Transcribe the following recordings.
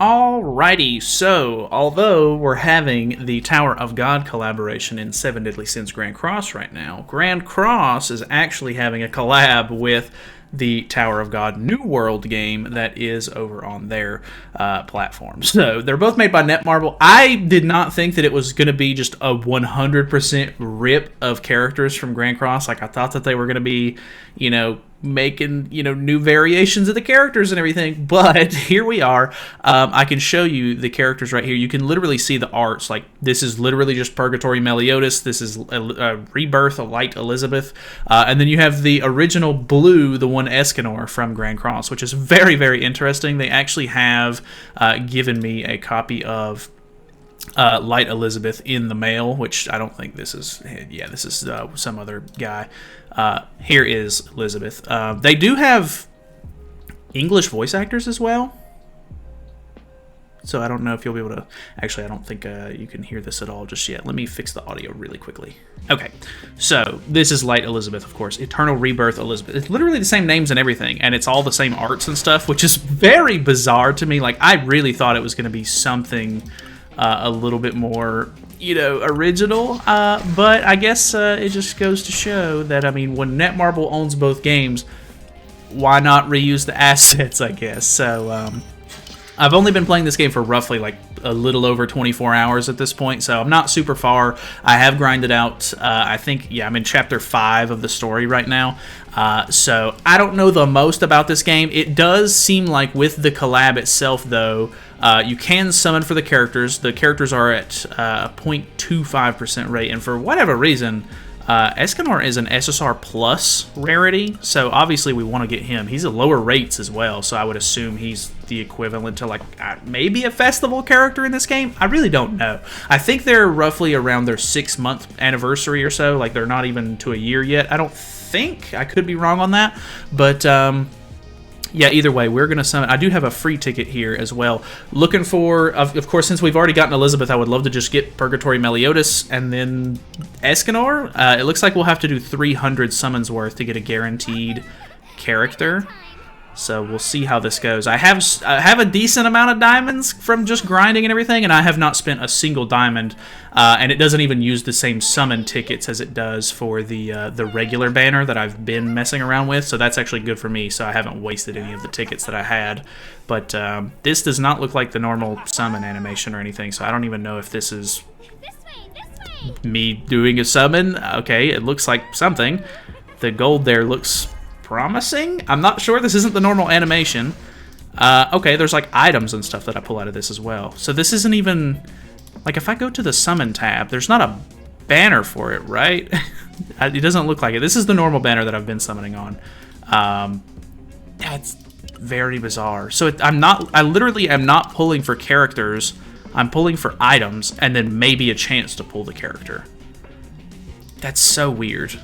Alrighty, so although we're having the Tower of God collaboration in 7 Deadly Sins Grand Cross right now, Grand Cross is actually having a collab with the Tower of God New World game that is over on their platform. So they're both made by Netmarble. I did not think that it was going to be just a 100% rip of characters from Grand Cross. Like, I thought that they were going to be, making new variations of the characters and everything, but here we are. I can show you the characters right here. You can literally see the arts. Like, this is literally just Purgatory Meliodas. This is a Rebirth, a Light Elizabeth, and then you have the original blue, the one Escanor from Grand Cross, which is very, very interesting. They actually have given me a copy of Light Elizabeth in the mail, which I don't think this is. Yeah, this is some other guy. Here is Elizabeth. They do have English voice actors as well, so I don't know if you'll be able to. Actually, I don't think you can hear this at all just yet. Let me fix the audio really quickly. Okay, so this is Light Elizabeth, of course. Eternal Rebirth Elizabeth. It's literally the same names and everything, and it's all the same arts and stuff, which is very bizarre to me. Like, I really thought it was going to be something a little bit more, original, but I guess it just goes to show that, when Netmarble owns both games, why not reuse the assets, I guess. So, I've only been playing this game for roughly, like, a little over 24 hours at this point, so I'm not super far. I have grinded out, I think, I'm in Chapter 5 of the story right now, so I don't know the most about this game. It does seem like with the collab itself, though, you can summon for the characters. The characters are at a 0.25% rate, and for whatever reason, Escanor is an SSR plus rarity, so obviously we want to get him. He's at lower rates as well, so I would assume he's the equivalent to, like, maybe a festival character in this game. I really don't know. I think they're roughly around their 6-month anniversary or so. Like, they're not even to a year yet. I don't think. I could be wrong on that, but yeah, either way, we're going to summon. I do have a free ticket here as well. Looking for, of course, since we've already gotten Elizabeth, I would love to just get Purgatory Meliodas and then Escanor. It looks like we'll have to do 300 summons worth to get a guaranteed character. So we'll see how this goes. I have a decent amount of diamonds from just grinding and everything, and I have not spent a single diamond. And it doesn't even use the same summon tickets as it does for the regular banner that I've been messing around with. So that's actually good for me. So I haven't wasted any of the tickets that I had. But this does not look like the normal summon animation or anything. So I don't even know if this is me doing a summon. Okay, it looks like something. The gold there looks promising. I'm not sure. This isn't the normal animation. Okay, there's like items and stuff that I pull out of this as well. So this isn't even, like, if I go to the summon tab, there's not a banner for it, right? It doesn't look like it. This is the normal banner that I've been summoning on. That's very bizarre. So I literally am not pulling for characters. I'm pulling for items and then maybe a chance to pull the character. That's so weird.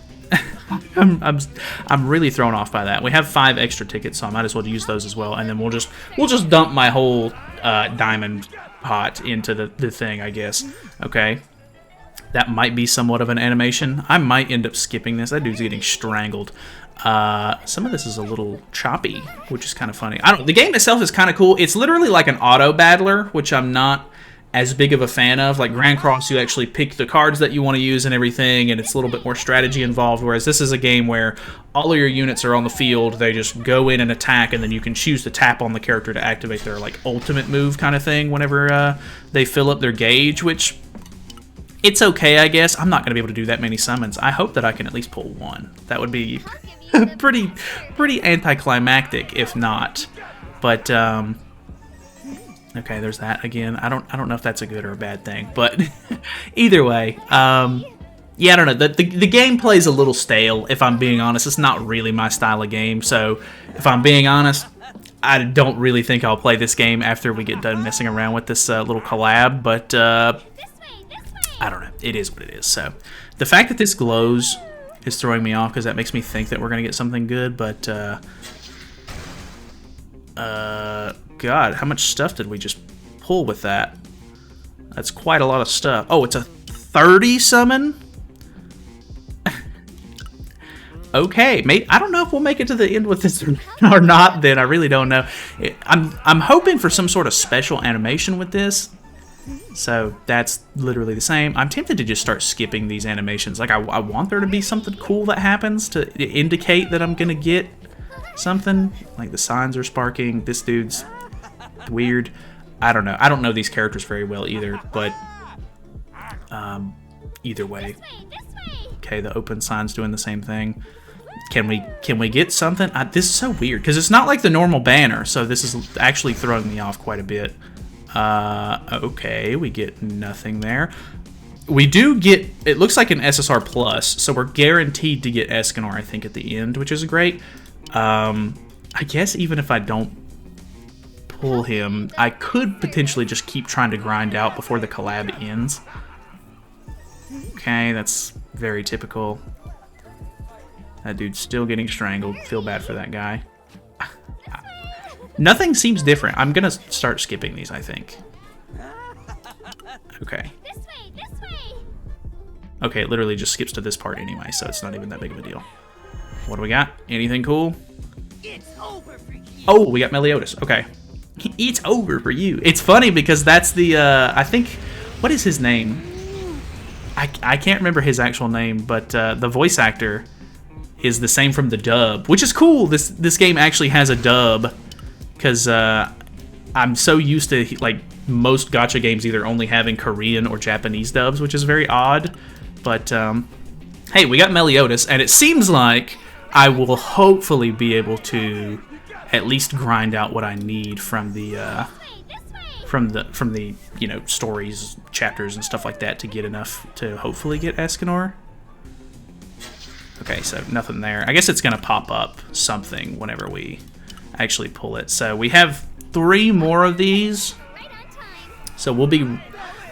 I'm really thrown off by that. We have 5 extra tickets, so I might as well use those as well, and then we'll just dump my whole diamond pot into the thing, I guess. Okay, that might be somewhat of an animation. I might end up skipping this. That dude's getting strangled. Some of this is a little choppy, which is kind of funny. The game itself is kind of cool. It's literally like an auto battler, which I'm not as big of a fan of. Like Grand Cross, you actually pick the cards that you want to use and everything, and it's a little bit more strategy involved, whereas this is a game where all of your units are on the field, they just go in and attack, and then you can choose to tap on the character to activate their, like, ultimate move kind of thing whenever they fill up their gauge, which, it's okay, I guess. I'm not going to be able to do that many summons. I hope that I can at least pull one. That would be pretty anticlimactic, if not. But, okay, there's that again. I don't know if that's a good or a bad thing, but either way, yeah, I don't know. The game plays a little stale, if I'm being honest. It's not really my style of game, so if I'm being honest, I don't really think I'll play this game after we get done messing around with this little collab, but I don't know. It is what it is. So the fact that this glows is throwing me off because that makes me think that we're going to get something good, but God, how much stuff did we just pull with that? That's quite a lot of stuff. Oh, it's a 30 summon? Okay, I don't know if we'll make it to the end with this or not. Then I really don't know. I'm hoping for some sort of special animation with this. So that's literally the same. I'm tempted to just start skipping these animations. Like I want there to be something cool that happens to indicate that I'm gonna get something. Like the signs are sparking. This dude's weird. I don't know. I don't know these characters very well either. But either way. Okay, the open sign's doing the same thing. Can we get something? This is so weird because it's not like the normal banner. So this is actually throwing me off quite a bit. Okay, we get nothing there. We do get, it looks like an SSR plus, so we're guaranteed to get Escanor, I think, at the end, which is great. I guess even if I don't pull him, I could potentially just keep trying to grind out before the collab ends. Okay, that's very typical. That dude's still getting strangled. Feel bad for that guy. Nothing seems different. I'm gonna start skipping these, I think. Okay. Okay, it literally just skips to this part anyway, so it's not even that big of a deal. What do we got? Anything cool? Oh, we got Meliodas. Okay. It's over for you. It's funny because that's the, I think, what is his name? I can't remember his actual name, but the voice actor is the same from the dub, which is cool. This game actually has a dub. Because I'm so used to, like, most gacha games either only having Korean or Japanese dubs, which is very odd. But, hey, we got Meliodas, and it seems like I will hopefully be able to at least grind out what I need from the, you know, stories, chapters, and stuff like that to get enough to hopefully get Escanor. Okay, so nothing there. I guess it's going to pop up something whenever we actually pull it. So we have 3 more of these, so we'll be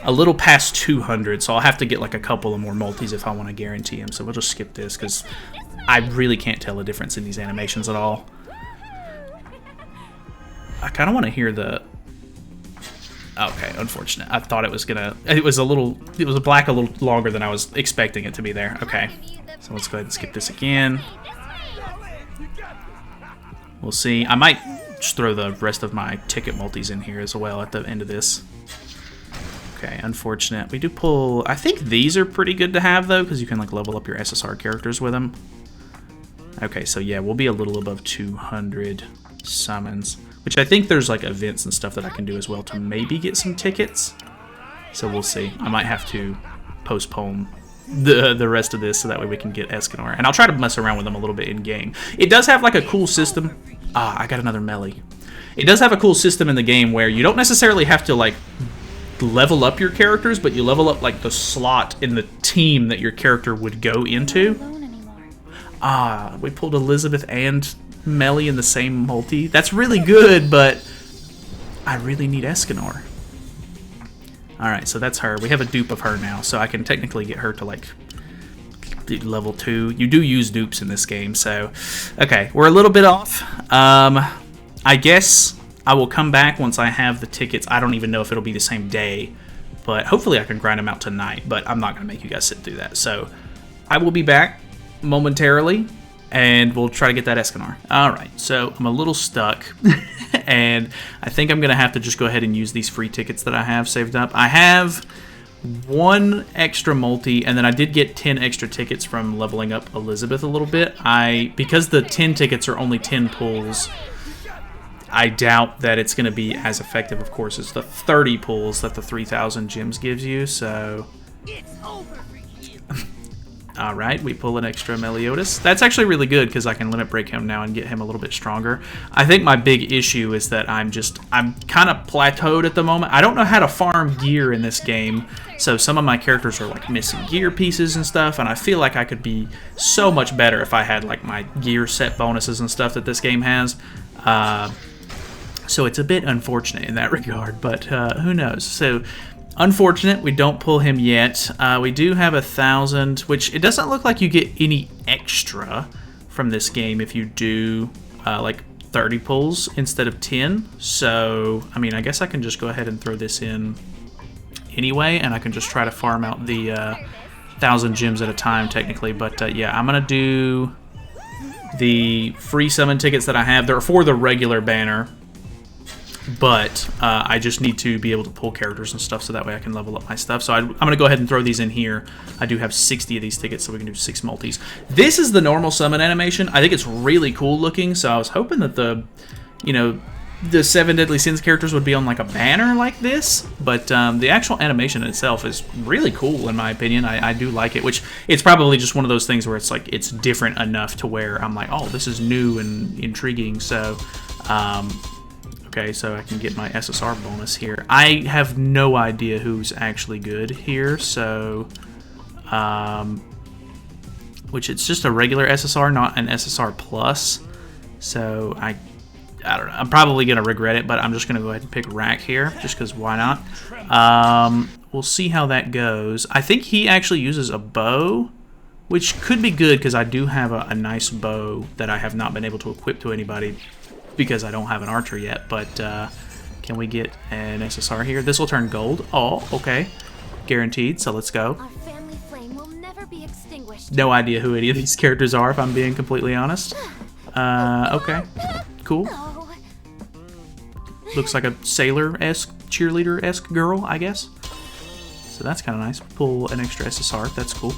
a little past 200, so I'll have to get like a couple of more multis if I want to guarantee them. So we'll just skip this because I really can't tell a difference in these animations at all. I kind of want to hear the... Okay, unfortunate. I thought it was gonna... It was black a little longer than I was expecting it to be there. Okay, so let's go ahead and skip this again. We'll see. I might just throw the rest of my ticket multis in here as well at the end of this. Okay, unfortunate. We do pull... I think these are pretty good to have, though, because you can like level up your SSR characters with them. Okay, so yeah, we'll be a little above 200 summons, which I think there's like events and stuff that I can do as well to maybe get some tickets. So we'll see. I might have to postpone the rest of this so that way we can get Escanor. And I'll try to mess around with them a little bit in game. It does have like a cool system. Ah, I got another melee. It does have a cool system in the game where you don't necessarily have to like level up your characters, but you level up like the slot in the team that your character would go into. Ah, we pulled Elizabeth and melee in the same multi. That's really good, but I really need Escanor. Alright, so that's her. We have a dupe of her now, so I can technically get her to, like, level 2. You do use dupes in this game, so... Okay, we're a little bit off. I guess I will come back once I have the tickets. I don't even know if it'll be the same day, but hopefully I can grind them out tonight, but I'm not going to make you guys sit through that. So, I will be back momentarily, and we'll try to get that Escanor. Alright, so I'm a little stuck. And I think I'm going to have to just go ahead and use these free tickets that I have saved up. I have 1 extra multi, and then I did get 10 extra tickets from leveling up Elizabeth a little bit. Because the 10 tickets are only 10 pulls, I doubt that it's going to be as effective, of course, as the 30 pulls that the 3,000 gems gives you, so... Alright, we pull an extra Meliodas. That's actually really good because I can limit break him now and get him a little bit stronger. I think my big issue is that I'm kind of plateaued at the moment. I don't know how to farm gear in this game, so some of my characters are like missing gear pieces and stuff, and I feel like I could be so much better if I had like my gear set bonuses and stuff that this game has. So it's a bit unfortunate in that regard, but who knows. So... Unfortunate, we don't pull him yet. We do have 1,000, which it doesn't look like you get any extra from this game if you do like 30 pulls instead of 10. So, I mean, I guess I can just go ahead and throw this in anyway, and I can just try to farm out the 1,000 gems at a time, technically. But yeah, I'm gonna do The free summon tickets that I have, they're for the regular banner, but I just need to be able to pull characters and stuff so that way I can level up my stuff. So I'm going to go ahead and throw these in here. I do have 60 of these tickets, so we can do 6 multis. This is the normal summon animation. I think it's really cool looking, so I was hoping that the, you know, the 7 Deadly Sins characters would be on like a banner like this, but the actual animation itself is really cool in my opinion. I do like it, which it's probably just one of those things where it's like it's different enough to where I'm like, oh, this is new and intriguing. So okay, so I can get my SSR bonus here. I have no idea who's actually good here, so which it's just a regular SSR, not an SSR plus. So I don't know. I'm probably going to regret it, but I'm just going to go ahead and pick Rack here, just because why not? We'll see how that goes. I think he actually uses a bow, which could be good, because I do have a nice bow that I have not been able to equip to anybody, because I don't have an archer yet. But can we get an SSR here? This will turn gold. Oh, okay. Guaranteed, so let's go. Our family flame will never be extinguished. No idea who any of these characters are, if I'm being completely honest. Okay. Cool. Looks like a sailor-esque, cheerleader-esque girl, I guess. So that's kind of nice. Pull an extra SSR. That's cool.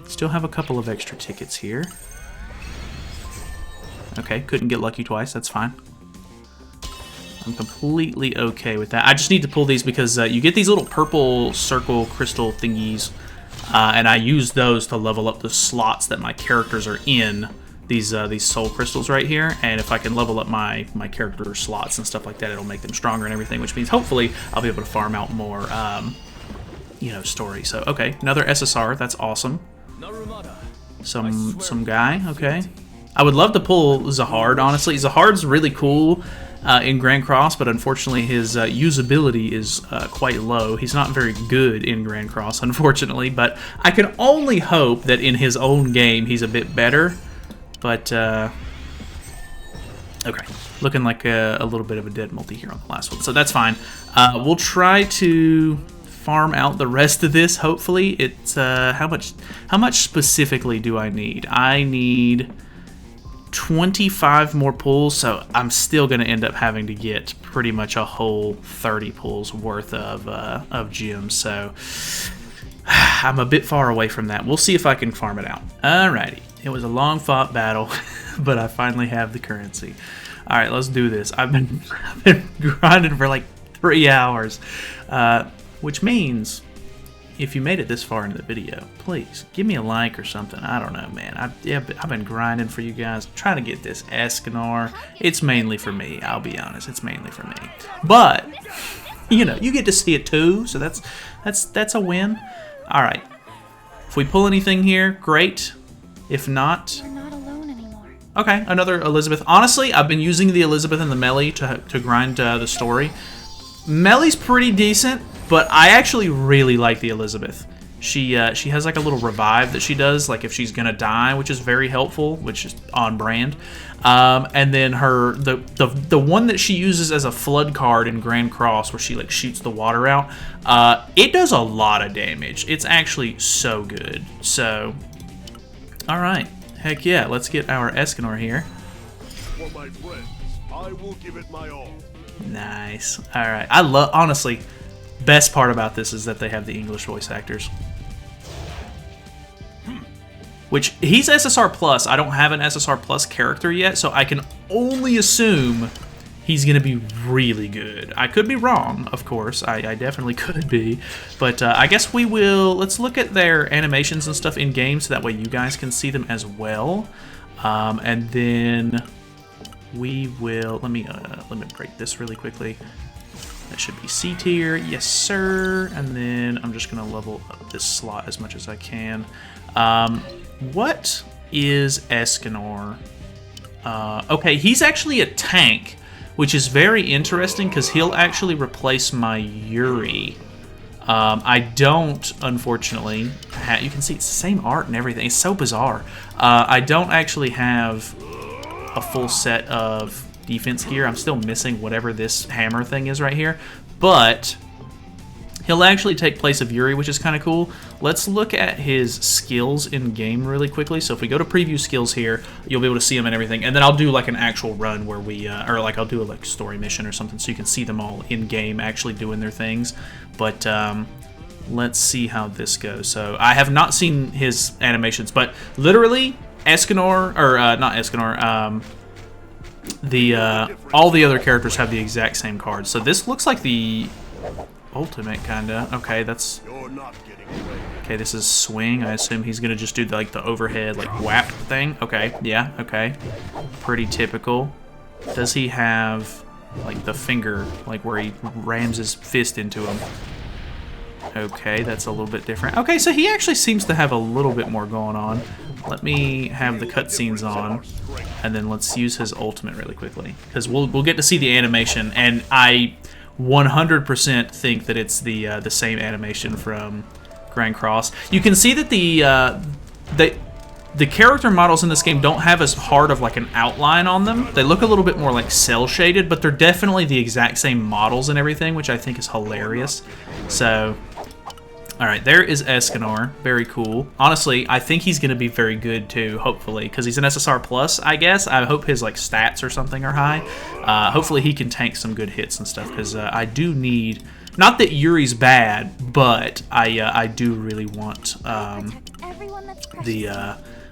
Still have a couple of extra tickets here. Okay, couldn't get lucky twice. That's fine. I'm completely okay with that. I just need to pull these because you get these little purple circle crystal thingies, and I use those to level up the slots that my characters are in. These soul crystals right here, and if I can level up my character slots and stuff like that, it'll make them stronger and everything, which means hopefully I'll be able to farm out more you know, story. So okay, another SSR. That's awesome. Some guy. Okay, I would love to pull Zahard. Honestly, Zahard's really cool in Grand Cross, but unfortunately his usability is quite low. He's not very good in Grand Cross, unfortunately, but I can only hope that in his own game he's a bit better. But, okay, looking like a little bit of a dead multi here on the last one, so that's fine. We'll try to farm out the rest of this, hopefully. It's, how much specifically do I need? I need 25 more pulls, so I'm still going to end up having to get pretty much a whole 30 pulls worth of gems, so I'm a bit far away from that. We'll see if I can farm it out. Alrighty. It was a long-fought battle, but I finally have the currency. All right, let's do this. I've been grinding for like 3 hours, which means if you made it this far into the video, please give me a like or something. I don't know, man. I've been grinding for you guys, trying to get this Escanor. It's mainly for me. I'll be honest. It's mainly for me. But you know, you get to see it too, so that's a win. All right. If we pull anything here, great. If not, You're not alone anymore. okay, another Elizabeth. Honestly, I've been using the Elizabeth and the Melee to grind the story. Melee's pretty decent, but I actually really like the Elizabeth. She has like a little revive that she does, like if she's gonna die, which is very helpful, which is on brand. And then the one that she uses as a flood card in Grand Cross, where she like shoots the water out, it does a lot of damage. It's actually so good. So, all right, heck yeah, let's get our Escanor here. For my friends, I will give it my all. Nice. All right, I love, honestly, best part about this is that they have the English voice actors. Which, he's SSR plus. I don't have an SSR plus character yet, so I can only assume he's going to be really good. I could be wrong, of course. I definitely could be. But I guess we will... Let's look at their animations and stuff in game, so that way you guys can see them as well. And then we will... Let me break this really quickly. That should be C tier. Yes, sir. And then I'm just going to level up this slot as much as I can. What is Escanor? Okay, he's actually a tank, which is very interesting because he'll actually replace my Yuri. I don't, unfortunately, you can see it's the same art and everything. It's so bizarre. I don't actually have a full set of defense gear. I'm still missing whatever this hammer thing is right here. But He'll actually take place of Yuri, which is kind of cool. Let's look at his skills in game really quickly. So if we go to preview skills here, you'll be able to see them and everything. And then I'll do like an actual run where we, or like I'll do a like story mission or something so you can see them all in game actually doing their things. But let's see how this goes. So I have not seen his animations, but literally Escanor, or not Escanor, all the other characters have the exact same cards. So this looks like the ultimate, kinda. Okay, that's... You're not getting away. Okay, this is swing. I assume he's gonna just do like the overhead, like whap thing. Okay, yeah, okay. Pretty typical. Does he have like the finger, like where he rams his fist into him? Okay, that's a little bit different. Okay, so he actually seems to have a little bit more going on. Let me have the cutscenes on, and then let's use his ultimate really quickly, because we'll get to see the animation, and I 100% think that it's the same animation from Grand Cross. You can see that the character models in this game don't have as hard of like an outline on them. They look a little bit more like cell shaded, but they're definitely the exact same models and everything, which I think is hilarious. So, all right, there is Escanor. Very cool. Honestly, I think he's going to be very good too, hopefully, because he's an SSR plus, I guess. I hope his like stats or something are high. Hopefully he can tank some good hits and stuff, because I do need... Not that Yuri's bad, but I do really want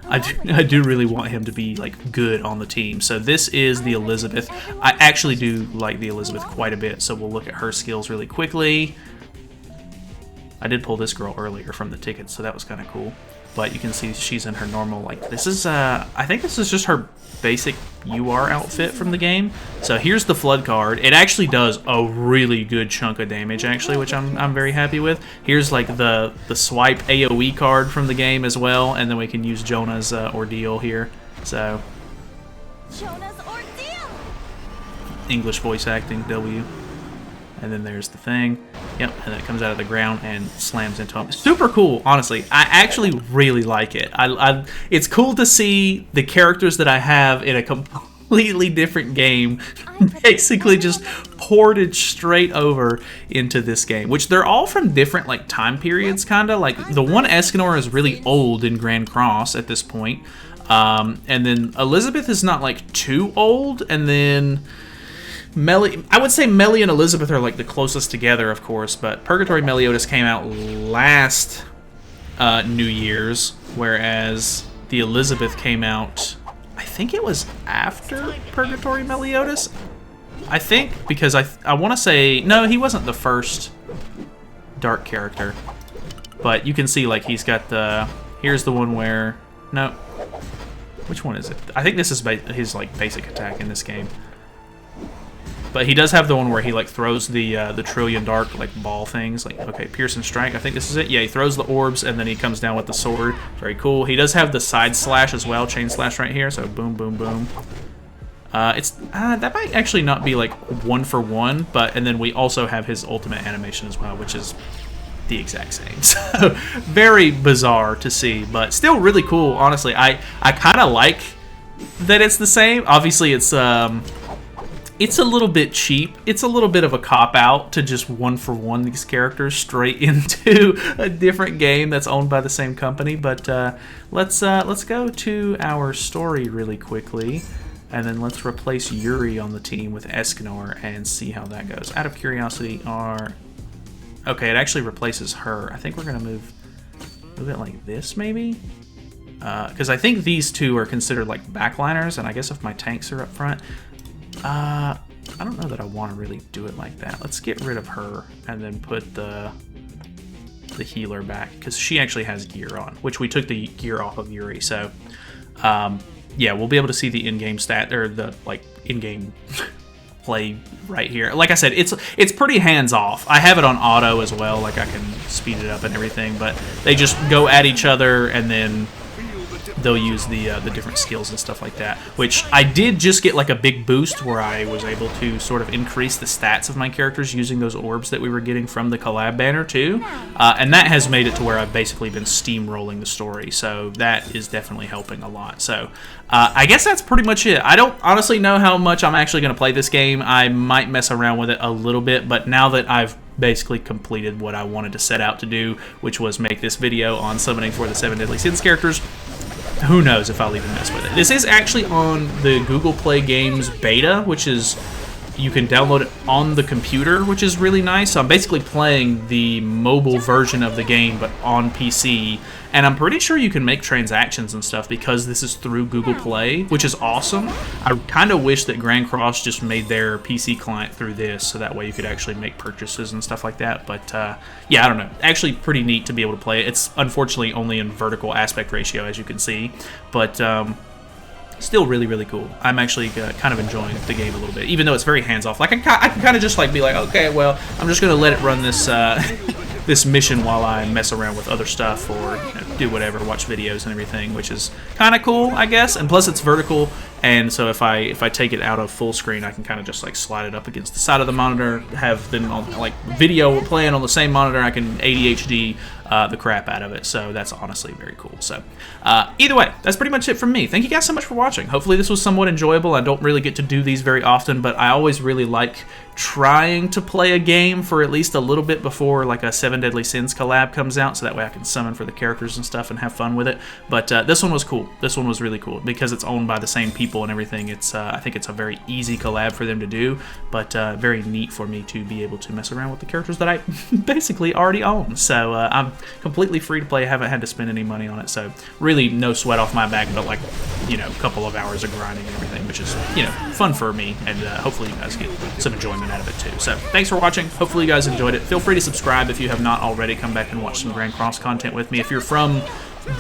I do really want him to be like good on the team. So this is the Elizabeth. I actually do like the Elizabeth quite a bit, so we'll look at her skills really quickly. I did pull this girl earlier from the ticket, so that was kind of cool. But you can see she's in her normal, like, this is, I think this is just her basic UR outfit from the game. So here's the Flood card. It actually does a really good chunk of damage, actually, which I'm very happy with. Here's, like, the Swipe AoE card from the game as well, and then we can use Jonah's Ordeal here. So, Jonah's Ordeal! English voice acting, W. And then there's the thing. Yep, and then it comes out of the ground and slams into him. Super cool, honestly. I actually really like it. It's cool to see the characters that I have in a completely different game basically just ported straight over into this game, which they're all from different like time periods, kind of. Like the one Escanor is really old in Grand Cross at this point. And then Elizabeth is not like too old, and then I would say Melly and Elizabeth are like the closest together, of course, but Purgatory Meliodas came out last New Year's, whereas the Elizabeth came out, I think it was after Purgatory Meliodas. I think, because I want to say, no, he wasn't the first dark character, but you can see like he's got the, here's the one where, no, which one is it? I think this is his like basic attack in this game. But he does have the one where he like throws the trillion dark like ball things. Like, okay, Pierce and Strike. I think this is it. Yeah, he throws the orbs and then he comes down with the sword. Very cool. He does have the side slash as well, chain slash right here. So boom, boom, boom. That might actually not be like 1-for-1, but and then we also have his ultimate animation as well, which is the exact same. So very bizarre to see, but still really cool. Honestly, I kind of like that it's the same. Obviously, it's a little bit cheap. It's a little bit of a cop-out to just 1-for-1 these characters straight into a different game that's owned by the same company. But let's go to our story really quickly, and then let's replace Yuri on the team with Escanor and see how that goes. Out of curiosity, okay, it actually replaces her. I think we're gonna move it like this, maybe. Because I think these two are considered like backliners, and I guess if my tanks are up front. I don't know that I want to really do it like that. Let's get rid of her and then put the healer back, because she actually has gear on, which we took the gear off of Yuri. So, yeah, we'll be able to see the in-game stat, or the like in-game play right here. Like I said, it's pretty hands-off. I have it on auto as well, like I can speed it up and everything, but they just go at each other and then they'll use the different skills and stuff like that, which I did just get like a big boost where I was able to sort of increase the stats of my characters using those orbs that we were getting from the collab banner too, and that has made it to where I've basically been steamrolling the story, so that is definitely helping a lot. So I guess that's pretty much it. I don't honestly know how much I'm actually going to play this game. I might mess around with it a little bit, but now that I've basically completed what I wanted to set out to do, which was make this video on summoning for the 7 Deadly Sins characters. Who knows if I'll even mess with it. This is actually on the Google Play Games beta, which is, you can download it on the computer, which is really nice. So I'm basically playing the mobile version of the game, but on PC. And I'm pretty sure you can make transactions and stuff because this is through Google Play, which is awesome. I kind of wish that Grand Cross just made their PC client through this, so that way you could actually make purchases and stuff like that. But yeah, I don't know. Actually pretty neat to be able to play it. It's unfortunately only in vertical aspect ratio, as you can see. But still really, really cool. I'm actually kind of enjoying the game a little bit, even though it's very hands-off. Like, I can kind of just like be like, okay, well, I'm just going to let it run this this mission while I mess around with other stuff or do whatever, watch videos and everything, which is kind of cool, I guess. And plus, it's vertical, and so if I take it out of full screen, I can kind of just like slide it up against the side of the monitor, have them on like video playing on the same monitor. I can ADHD the crap out of it, so that's honestly very cool. So either way, that's pretty much it from me. Thank you guys so much for watching. Hopefully this was somewhat enjoyable. I don't really get to do these very often, but I always really like trying to play a game for at least a little bit before like a 7 Deadly Sins collab comes out, so that way I can summon for the characters and stuff and have fun with it. But this one was cool. This one was really cool because it's owned by the same people and everything. It's I think it's a very easy collab for them to do, but very neat for me to be able to mess around with the characters that I basically already own. So I'm completely free to play. I haven't had to spend any money on it, so really no sweat off my back, but like, you know, a couple of hours of grinding and everything, which is, you know, fun for me, and hopefully you guys get some enjoyment out of it too. So thanks for watching. Hopefully you guys enjoyed it. Feel free to subscribe if you have not already. Come back and watch some Grand Cross content with me. If you're from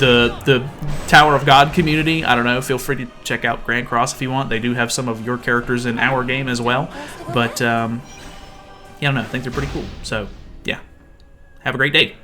the Tower of God community, I don't know, feel free to check out Grand Cross if you want. They do have some of your characters in our game as well, but yeah, I don't know, I think they're pretty cool. So yeah, have a great day.